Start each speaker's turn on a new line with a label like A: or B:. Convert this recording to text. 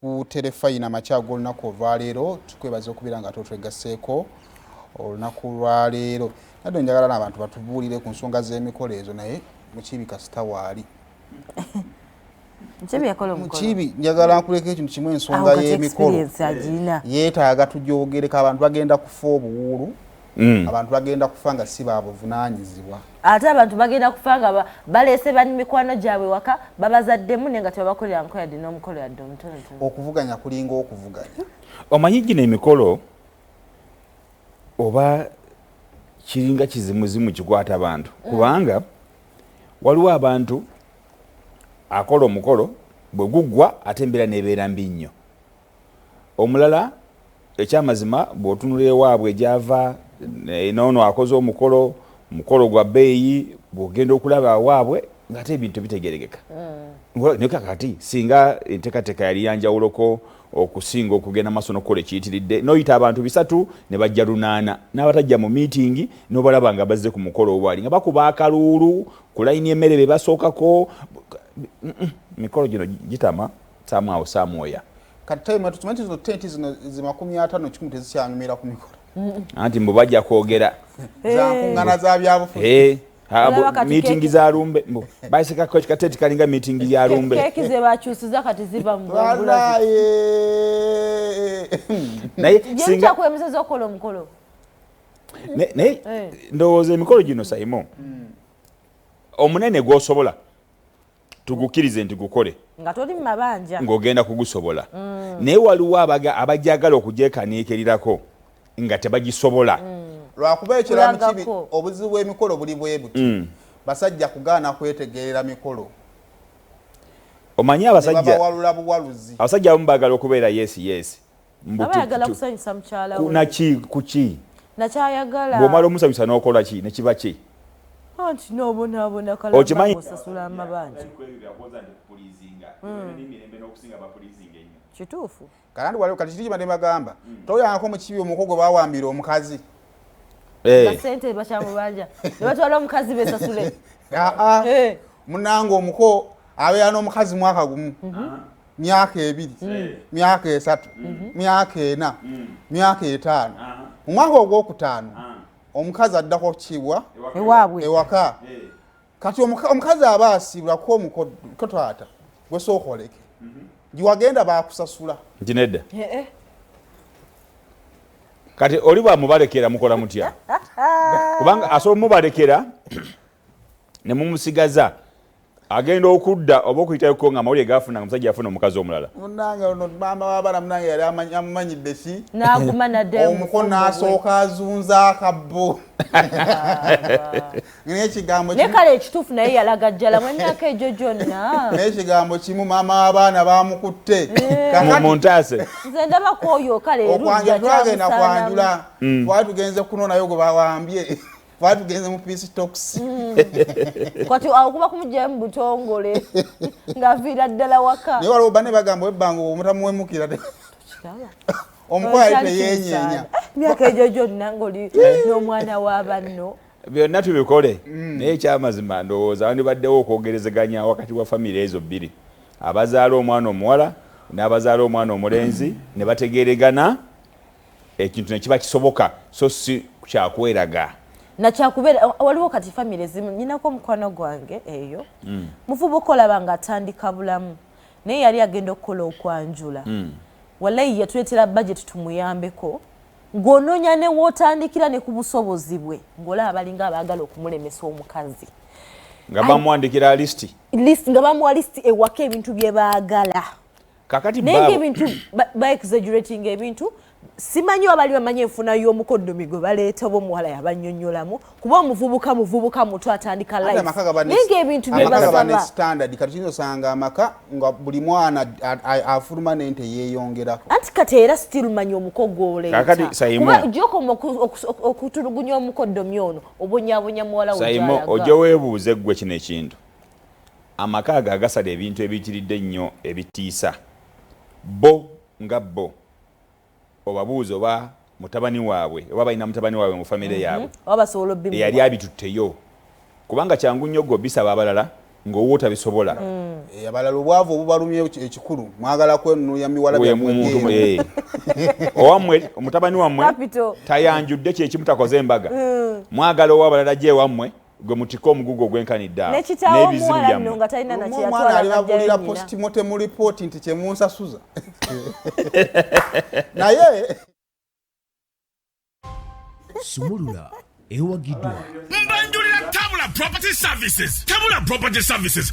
A: ku terefayina makyago olunaku olwaleero tukwebaza okubeera nga twegasseeko olunaku lwaleero nadde njagala n'abantu batubuulire ku nsonga z'emikolo ezo naye Mukiibi kasita waali Mukiibi njagala nkuleka ekintu kimu ensonga y'emikolo yeetaaga tugyogereko abantu bagenda kufa obuwuulu abantu bagenda kufa nga si babuvunaanyizibwa
B: ate abantu bagenda kufa nga baleese bamikwano gyabwe waka babazaddemu naye nga tebabakolera nkola yadde n'omukolo yadde omutonotono
A: okuvuganya kulinga okuvuganya
C: omanyi gino emikolo oba kiringa kizimuzimu kikwata abantu kubanga waliwo abantu akola omukolo bwe guggwa ate embeera nebeera mbi nnyo omulala ekyamazima bw'otunula ewaabwe gyava noono akoze omukolo gwa bbeeyi bw'ogenda okulaba awaabwe ng'ate ebintu bitegeregeka naye kakati singa enteekateeka yali yanjawuloko okusinga okugenda maaso n'okukola ekiyitiridde n'oyita abantu 3 ne bajja 8 n'abatajja mu miitingi n'obalaba nga bazze ku mukolo obwali nga bakuba akaluulu ku layini emmere be basookako mikolo gino gitama samwawo samwoya
A: kati time tumanyi zino tenti zino zi 50 kikumi tezikyanyumira ku mikolo
C: anti mbu bajja kwogera
A: za nkungana za byabufuzi
C: miitingi za lumbe bayisekako kateti kalinga miitingi ya lumbe
B: keeki ze bakyusiza kati ziva mu
C: naye
B: singa kwemeseza okukola omukolo
C: naye ndowooza emikolo gino Simon omunene gw'osobola tugukkirize nti gukole
B: nga toli mu mabanja
C: ng'ogenda kugusobola naye waliwo abajagala okugyekaniikirirako nga tebagisobola
A: lwakuba ekiramu kibi obuzibu bw'emikolo buli bwe buti basajja kugaana kwetegerera mikolo
C: omanyi
A: abasajja
C: abamu baagala okubeera yes
B: abayagala kusanyusa mukyala we
C: naki kuki
B: nakyayagala
C: bw'omala omusanyusa n'okola ki ne kiba ki
B: anti n'obonaabona osasula amabanja kituufu
A: kalandi waliwo kati kiri kibadde bagamba toyangako mu kibi omuko gwe bawambira omukazi
B: sente bakyamubanja ne batwala omukazi besasule
A: munange omuko abeera n'omukazi mwaka gumu myaka 2 myaka 3 myaka 4 myaka 5 mu mwaka ogwokutaano omukazi addako kibwa ewaka kati omukazi aba asibula ku omuko taata gwe sookoleke giwagenda bakusasula
C: nti nedda kati oli bwamubalekera mukola mutya kubanga asobola mubalekera ne mumusigaza agenda okudda oba okuyitayoko nga amawulire gafuna nga musajja afuna omukazi omulala
A: munange ono maama w'abaana munange yali amumanyidde ki
B: n'aguma nadde
A: omuko n'asooka azunza akabbo n'ekigambo
B: ne kale ekituufu naye yalagajjala mu myaka egyo gyonna
A: n'ekigambo kimu maama w'abaana baamukutte
C: muntaase
B: nze ndabako oyo kale
A: okwanja twagenda kwanjula twali tugenze kunonayo gwe bawambye twali tugenze mu peace talks
B: kati akuba kumugyayo mu butongole ng'aviira ddala waka
A: naye waliwo banne bagamba webbanga omutamuwemukira omukola yali teyeenyeenya
B: myaka egyo gyonna ng'oli n'omwana w'abanno
C: byonna tubikole naye ekyamazima ndowooza wandibaddewo okwogerezeganya wakati wa famire ezo 2 abazaala omwana omuwala n'abazaala omwana omulenzi ne bategeregana ekintu ne kiba kisoboka so si kyakweraga
B: nakyakubeera waliwo kati famire ezimu nyinako omukwano gwange eyo muvubuka olaba nga atandika bulamu naye yali agenda okukola okwanjula wallahi yatuleetera budget tumuyambeko ng'onoonya ne wootandikira ne ku busobozi bwe ng'olaba balinga abaagala okumulemesa omukazi
C: nga bamuwandikira listi
B: nga bamuwa listi ewaka ebintu bye baagala
C: kakati
B: naye ng'ebintu ba-exaggerating ebintu simanyi abali bamanyi enfuna y'omukoddomi gwe baleeta b'omuwala yabannyonnyolamu kuba omuvubuka muto atandika life naye ng'ebintu bye basaba
A: standard kati kino osanga amaka nga buli mwana afuluma n'ente yeeyongerako
B: anti kati era still manyi omuko gw'oleeta kuba gy'okoma okutulugunya omukoddomi ono obonyaabonya muwala we gy'alaga
C: ojja weebuuze ggwe kino ekintu amaka ago agasala ebintu ebiyitiridde nnyo ebitiisa bo nga bo obabuuza oba mutabani waabwe oba balina mutabani waabwe mu famire yaabwe
B: oba basobola
C: eyali abitutteyo kubanga kyangu nnyo gwe bisaba abalala ng'owo otabisobola
A: abalala obwavu obubalumye ekikulu mwagala kwenunuya miwala byammwe
C: owammwe omutabani wammwe
B: Capital.
C: tayanjudde kyekimu takoze embaga mwagala owabalala gye wammwe gwe mutika omugugu ogwenkanidde awo
B: nekitawo omuwala nno nga talina
A: omwana alibabulira postmortem report nti kyemunsasuza naye
D: Sumulula ewagiddwa
E: Mbanjulira Tabula Property Services.